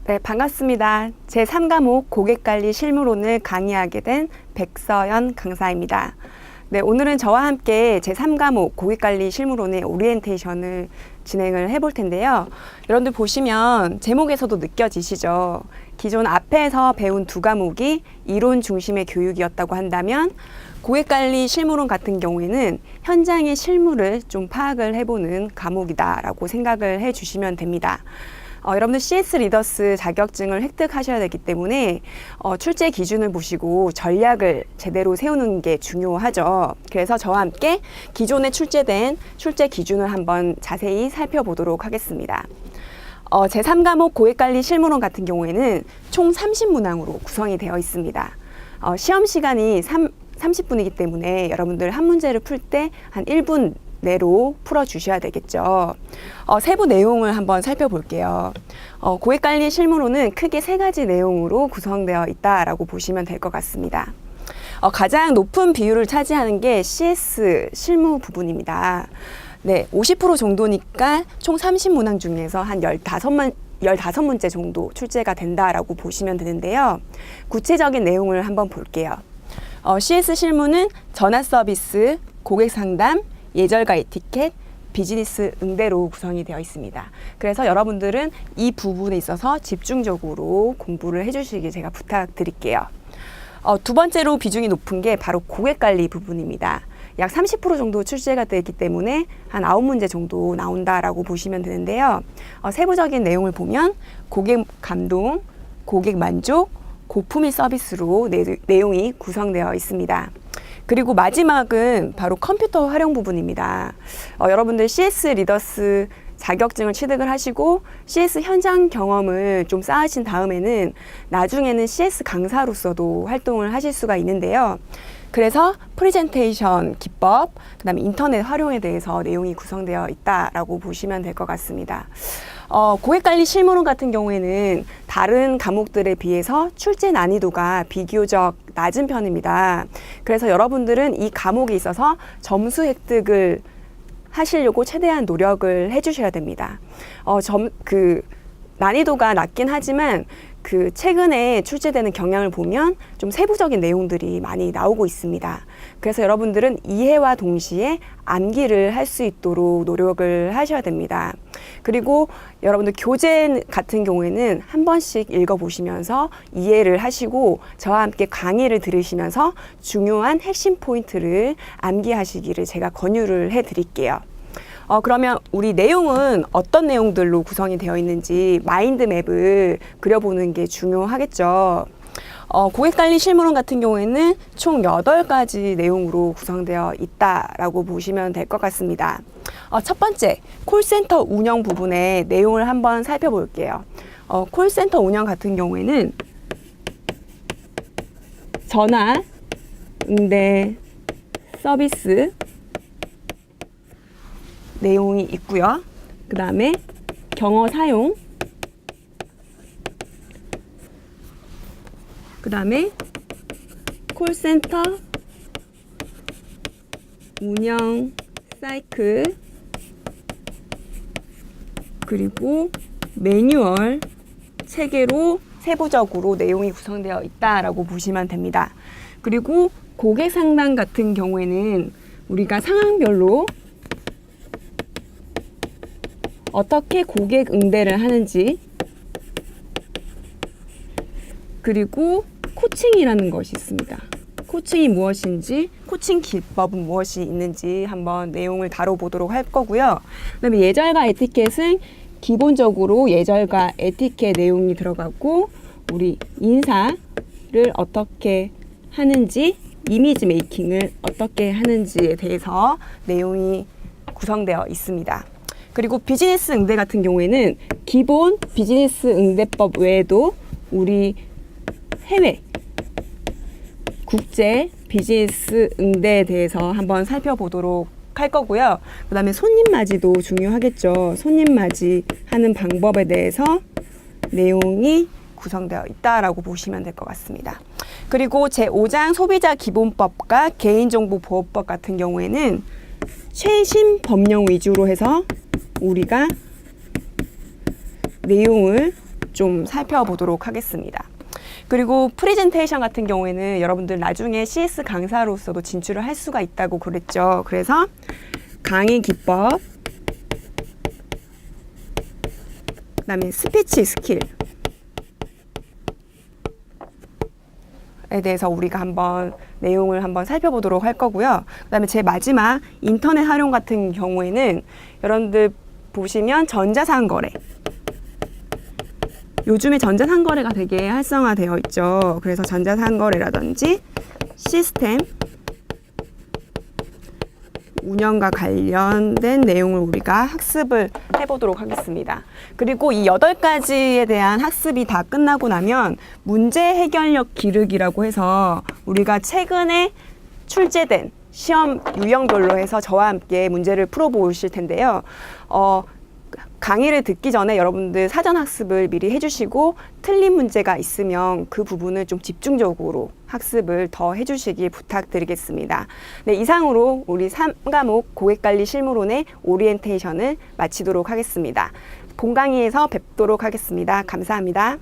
네, 반갑습니다. 제3과목 고객관리 실무론을 강의하게 된 백서연 강사입니다. 네, 오늘은 저와 함께 제3과목 고객관리 실무론의 오리엔테이션을 진행을 해볼 텐데요. 여러분들 보시면 제목에서도 느껴지시죠? 기존 앞에서 배운 두 과목이 이론 중심의 교육이었다고 한다면 고객관리 실무론 같은 경우에는 현장의 실무를 좀 파악을 해보는 과목이다라고 생각을 해주시면 됩니다. 여러분들 CS 리더스 자격증을 획득하셔야 되기 때문에 출제 기준을 보시고 전략을 제대로 세우는 게 중요하죠. 그래서 저와 함께 기존에 출제된 출제 기준을 한번 자세히 살펴보도록 하겠습니다. 제3과목 고객관리 실무론 같은 경우에는 총 30문항으로 구성이 되어 있습니다. 시험 시간이 30분이기 때문에 여러분들 한 문제를 풀 때 한 1분 내로 풀어주셔야 되겠죠. 세부 내용을 한번 살펴볼게요. 고객관리 실무론은 크게 세 가지 내용으로 구성되어 있다라고 보시면 될 것 같습니다. 가장 높은 비율을 차지하는 게 CS 실무 부분입니다. 네, 50% 정도니까 총 30문항 중에서 한 15문제 정도 출제가 된다라고 보시면 되는데요. 구체적인 내용을 한번 볼게요. CS 실무는 전화 서비스, 고객 상담, 예절과 에티켓, 비즈니스 응대로 구성이 되어 있습니다. 그래서 여러분들은 이 부분에 있어서 집중적으로 공부를 해주시길 제가 부탁드릴게요. 두 번째로 비중이 높은 게 바로 고객관리 부분입니다. 약 30% 정도 출제가 되기 때문에 한 9문제 정도 나온다라고 보시면 되는데요. 세부적인 내용을 보면 고객 감동, 고객 만족, 고품위 서비스로 내용이 구성되어 있습니다. 그리고 마지막은 바로 컴퓨터 활용 부분입니다. 여러분들 CS 리더스 자격증을 취득을 하시고 CS 현장 경험을 좀 쌓으신 다음에는 나중에는 CS 강사로서도 활동을 하실 수가 있는데요. 그래서 프레젠테이션 기법, 그다음에 인터넷 활용에 대해서 내용이 구성되어 있다라고 보시면 될 것 같습니다. 고객관리 실무론 같은 경우에는 다른 과목들에 비해서 출제 난이도가 비교적 낮은 편입니다. 그래서 여러분들은 이 과목에 있어서 점수 획득을 하시려고 최대한 노력을 해주셔야 됩니다. 난이도가 낮긴 하지만 최근에 출제되는 경향을 보면 좀 세부적인 내용들이 많이 나오고 있습니다. 그래서 여러분들은 이해와 동시에 암기를 할 수 있도록 노력을 하셔야 됩니다. 그리고 여러분들 교재 같은 경우에는 한 번씩 읽어보시면서 이해를 하시고 저와 함께 강의를 들으시면서 중요한 핵심 포인트를 암기하시기를 제가 권유를 해드릴게요. 그러면 우리 내용은 어떤 내용들로 구성이 되어 있는지 마인드맵을 그려보는 게 중요하겠죠. 고객관리 실무론 같은 경우에는 총 8가지 내용으로 구성되어 있다라고 보시면 될 것 같습니다. 첫 번째, 콜센터 운영 부분의 내용을 한번 살펴볼게요. 콜센터 운영 같은 경우에는 전화, 응대, 서비스 내용이 있고요. 그 다음에 경어 사용, 그 다음에 콜센터 운영 사이클, 그리고 매뉴얼 체계로 세부적으로 내용이 구성되어 있다라고 보시면 됩니다. 그리고 고객 상담 같은 경우에는 우리가 상황별로 어떻게 고객 응대를 하는지, 그리고 코칭이라는 것이 있습니다. 코칭이 무엇인지, 코칭 기법은 무엇이 있는지 한번 내용을 다뤄보도록 할 거고요. 그다음에 예절과 에티켓은 기본적으로 예절과 에티켓 내용이 들어가고, 우리 인사를 어떻게 하는지, 이미지 메이킹을 어떻게 하는지에 대해서 내용이 구성되어 있습니다. 그리고 비즈니스 응대 같은 경우에는 기본 비즈니스 응대법 외에도 우리 해외, 국제 비즈니스 응대에 대해서 한번 살펴보도록 할 거고요. 그 다음에 손님 맞이도 중요하겠죠. 손님 맞이 하는 방법에 대해서 내용이 구성되어 있다라고 보시면 될 것 같습니다. 그리고 제5장 소비자 기본법과 개인정보보호법 같은 경우에는 최신 법령 위주로 해서 우리가 내용을 좀 살펴보도록 하겠습니다. 그리고 프레젠테이션 같은 경우에는 여러분들 나중에 CS 강사로서도 진출을 할 수가 있다고 그랬죠. 그래서 강의 기법, 그다음에 스피치 스킬에 대해서 우리가 한번 내용을 한번 살펴보도록 할 거고요. 그다음에 제 마지막 인터넷 활용 같은 경우에는 여러분들 보시면 전자상거래, 요즘에 전자상거래가 되게 활성화되어 있죠. 그래서 전자상거래라든지 시스템 운영과 관련된 내용을 우리가 학습을 해보도록 하겠습니다. 그리고 이 8가지에 대한 학습이 다 끝나고 나면 문제 해결력 기르기라고 해서 우리가 최근에 출제된 시험 유형별로 해서 저와 함께 문제를 풀어보실 텐데요. 강의를 듣기 전에 여러분들 사전 학습을 미리 해주시고 틀린 문제가 있으면 그 부분을 좀 집중적으로 학습을 더 해주시기 부탁드리겠습니다. 네, 이상으로 우리 3과목 고객관리 실무론의 오리엔테이션을 마치도록 하겠습니다. 본 강의에서 뵙도록 하겠습니다. 감사합니다.